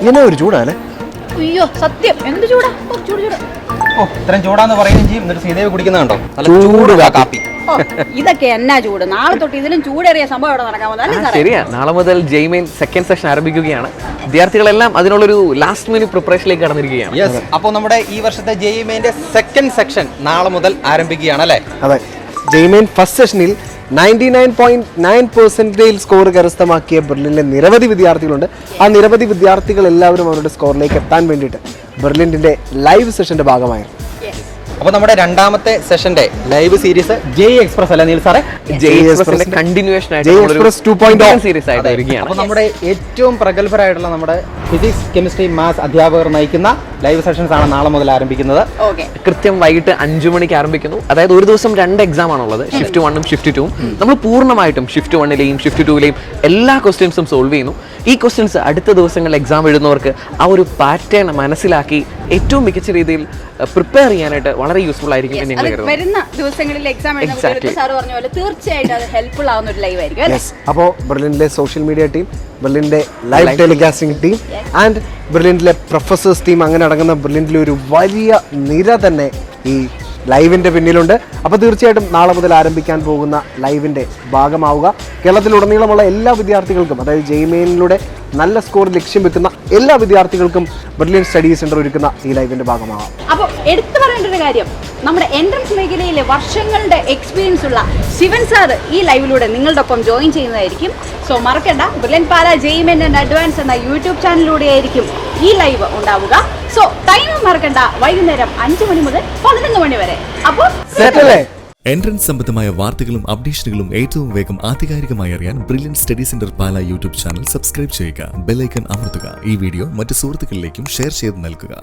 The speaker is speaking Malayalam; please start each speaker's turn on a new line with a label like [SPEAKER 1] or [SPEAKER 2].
[SPEAKER 1] ഇങ്ങനെ ഒരു ചൂടാണ്.
[SPEAKER 2] അയ്യോ സത്യം, എന്ത് ചൂടാ, ചൂട് ചൂട്.
[SPEAKER 3] ഓ ഇത്രയും ചൂടാന്ന് പറയുകയും ചെയ്യും, എന്നിട്ട് ശ്രീദേവി കുടിക്കുന്നുണ്ടോ?
[SPEAKER 1] ചൂട് കാപ്പി.
[SPEAKER 2] ഇതൊക്കെ എന്നാ ചൂട്, നാളെ തൊട്ട് ഇതിലും ചൂടേറിയ സംഭവം ഇവിടെ നടക്കാൻ പോകുന്നത്.
[SPEAKER 4] ശരിയാ, നാളെ മുതൽ ജെയ്മെയിൻ സെക്കൻഡ് സെഷൻ ആരംഭിക്കുകയാണ്. വിദ്യാർത്ഥികളെല്ലാം അതിനുള്ളൊരു ലാസ്റ്റ് മിനിറ്റ് പ്രിപ്പറേഷനിലേക്ക് കടന്നിരിക്കുകയാണ്.
[SPEAKER 3] യെസ്, അപ്പോൾ നമ്മുടെ ഈ വർഷത്തെ ജെയ്മെയിന്റെ സെക്കൻഡ് സെക്ഷൻ നാളെ മുതൽ ആരംഭിക്കുകയാണ് അല്ലേ?
[SPEAKER 1] അതെ, ജെയ്മെയിൻ ഫസ്റ്റ് സെഷനിൽ 99.9% സ്കോർ കരസ്ഥമാക്കിയ ബെർലിനിലെ നിരവധി വിദ്യാർത്ഥികളുണ്ട്. ആ നിരവധി വിദ്യാർത്ഥികൾ എല്ലാവരും അവരുടെ സ്കോറിലേക്ക് എത്താൻ വേണ്ടിയിട്ട് ബെർലിൻ്റെ ലൈവ് സെഷന്റെ ഭാഗമായിരുന്നു.
[SPEAKER 3] അപ്പോൾ നമ്മുടെ രണ്ടാമത്തെ സെഷന്റെ ലൈവ് സീരീസ് ജെയ് എക്സ്പ്രസ് അല്ലേ നീൽ സാറേ?
[SPEAKER 4] ജെയ് എക്സ്പ്രസിന്റെ കണ്ടിന്യൂവേഷൻ ആയിട്ട്
[SPEAKER 1] എക്സ്പ്രസ് 2.0
[SPEAKER 4] സീരീസ് ആയിട്ട് വരികയാണ്.
[SPEAKER 3] അപ്പോൾ നമ്മുടെ ഏറ്റവും പ്രഗത്ഭരായിട്ടുള്ള നമ്മുടെ ഫിസിക്സ്, കെമിസ്ട്രി, മാത്സ് അധ്യാപകർ നയിക്കുന്ന ലൈവ് സെഷൻസ് ആണ് നാളെ മുതൽ ആരംഭിക്കുന്നത്.
[SPEAKER 4] കൃത്യം വൈകിട്ട് 5 മണിക്ക് ആരംഭിക്കുന്നു. അതായത് ഒരു ദിവസം 2 എക്സാം ആണുള്ളത്, ഷിഫ്റ്റ് 1ഉം ഷിഫ്റ്റ് 2ഉം. നമ്മൾ പൂർണ്ണമായിട്ടും ഷിഫ്റ്റ് 1ലെയും ഷിഫ്റ്റ് 2ലെയും എല്ലാ ക്വസ്റ്റ്യൻസും സോൾവ് ചെയ്യുന്നു. ഈ ക്വസ്റ്റ്യൻസ് അടുത്ത ദിവസങ്ങളിൽ എക്സാം എഴുതുന്നവർക്ക് ആ ഒരു പാറ്റേൺ മനസ്സിലാക്കി ഏറ്റവും മികച്ച രീതിയിൽ പ്രിപ്പയർ ചെയ്യാനായിട്ട് വളരെ യൂസ്ഫുൾ ആയിരിക്കും എന്ന് ഞങ്ങൾ കരുതുന്നു.
[SPEAKER 2] വരുന്ന ദിവസങ്ങളിൽ എക്സാം എഴുതുന്ന സാർ പറഞ്ഞ പോലെ തീർച്ചയായിട്ടും അത് ഹെൽപ്ഫുൾ ആവുന്ന ഒരു ലൈവ് ആയിരിക്കും.
[SPEAKER 1] അപ്പോൾ ബെർലിനിലെ സോഷ്യൽ മീഡിയ ടീം, ബെർലിൻ്റെ ലൈവ് ടെലികാസ്റ്റിംഗ് ടീം ആൻഡ് ബെർലിനിലെ പ്രൊഫസേഴ്സ് ടീം, അങ്ങനെ അടങ്ങുന്ന ബെർലിനിലെ ഒരു വലിയ നിര തന്നെ ഈ ലൈവിൻ്റെ പിന്നിലുണ്ട്. അപ്പോൾ തീർച്ചയായിട്ടും നാളെ മുതൽ ആരംഭിക്കാൻ പോകുന്ന ലൈവിൻ്റെ ഭാഗമാവുക. കേരളത്തിലുടനീളമുള്ള എല്ലാ വിദ്യാർത്ഥികൾക്കും, അതായത് ജെയ്മെയിനിലൂടെ നല്ല സ്കോർ ലക്ഷ്യം വെക്കുന്ന എല്ലാ വിദ്യാർത്ഥികൾക്കും ബെർലിൻ സ്റ്റഡി സെന്റർ ഒരുക്കുന്ന ഈ ലൈവിൻ്റെ ഭാഗമാകാം.
[SPEAKER 2] അപ്പോൾ എടുത്തു പറയേണ്ട ഒരു കാര്യം, നമ്മുടെ എൻട്രൻസ് മേഖലയിലെ വർഷങ്ങളുടെ എക്സ്പീരിയൻസ് ഉള്ള ശിവൻ സാർ ഈ ലൈവിലൂടെ നിങ്ങളുടെ ഒപ്പം ജോയിൻ ചെയ്യുന്നതായിരിക്കും. സോ മറക്കണ്ട, ബ്രില്യൻ പാല ജെയ്മെയിൻ ആൻഡ് അഡ്വാൻസ് എന്ന യൂട്യൂബ് ചാനലിലൂടെ ആയിരിക്കും ഈ ലൈവ് ഉണ്ടാവുക. സോ ടൈം മറക്കണ്ട, വൈകുന്നേരം 5 മണി മുതൽ 11 മണി വരെ. അപ്പോൾ
[SPEAKER 5] എൻട്രൻസ് സംബന്ധമായ വാർത്തകളും അപ്ഡേഷനുകളും ഏറ്റവും വേഗം ആധികാരികമായി അറിയാൻ ബ്രില്യൻ സ്റ്റഡി സെന്റർ പാല യൂട്യൂബ് ചാനൽ സബ്സ്ക്രൈബ് ചെയ്യുക, ബെൽ ഐക്കൺ അമർത്തുക. ഈ വീഡിയോ മറ്റ് സുഹൃത്തുക്കളിലേക്കും ഷെയർ ചെയ്ത് നൽകുക.